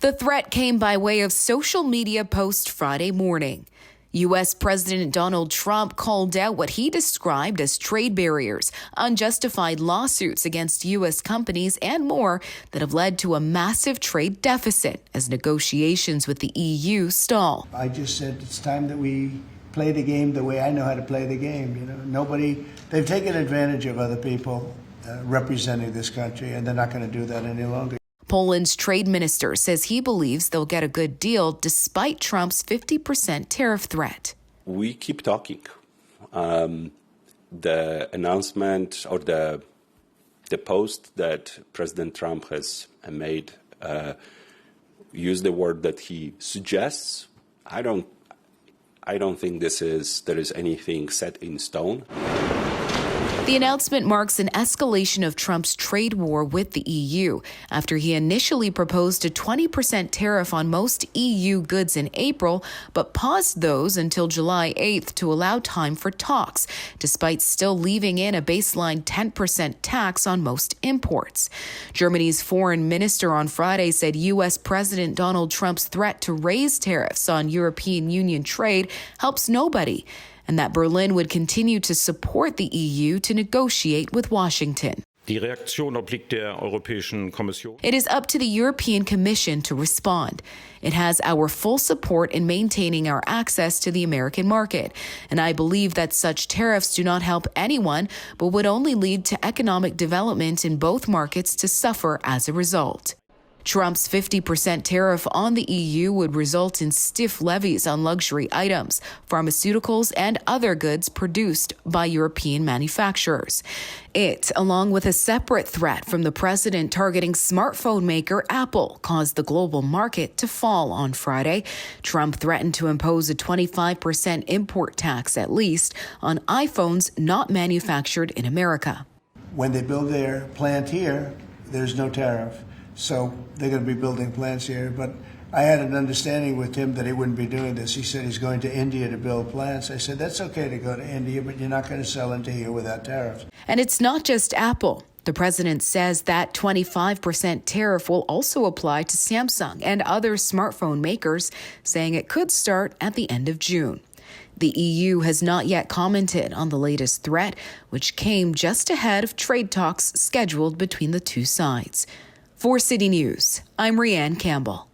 The threat came by way of social media post Friday morning. U.S. President Donald Trump called out what he described as trade barriers, unjustified lawsuits against U.S. companies, and more that have led to a massive trade deficit as negotiations with the EU stall. I just said it's time that we play the game the way I know how to play the game. They've taken advantage of other people representing this country, and they're not going to do that any longer. Poland's trade minister says he believes they'll get a good deal despite Trump's 50% tariff threat. We keep talking. The announcement or the post that President Trump has made use the word that he suggests. I don't think there is anything set in stone. The announcement marks an escalation of Trump's trade war with the EU after he initially proposed a 20% tariff on most EU goods in April, but paused those until July 8th to allow time for talks, despite still leaving in a baseline 10% tax on most imports. Germany's foreign minister on Friday said U.S. President Donald Trump's threat to raise tariffs on European Union trade helps nobody, and that Berlin would continue to support the EU to negotiate with Washington. Die Reaktion obliegt der Europäischen Kommission. It is up to the European Commission to respond. It has our full support in maintaining our access to the American market, and I believe that such tariffs do not help anyone, but would only lead to economic development in both markets to suffer as a result. Trump's 50% tariff on the EU would result in stiff levies on luxury items, pharmaceuticals, and other goods produced by European manufacturers. It, along with a separate threat from the president targeting smartphone maker Apple, caused the global market to fall on Friday. Trump threatened to impose a 25% import tax, at least, on iPhones not manufactured in America. When they build their plant here, there's no tariff. So they're going to be building plants here. But I had an understanding with him that he wouldn't be doing this. He said he's going to India to build plants. I said, that's okay to go to India, but you're not going to sell into here without tariffs. And it's not just Apple. The president says that 25% tariff will also apply to Samsung and other smartphone makers, saying it could start at the end of June. The EU has not yet commented on the latest threat, which came just ahead of trade talks scheduled between the two sides. For City News, I'm Rhianne Campbell.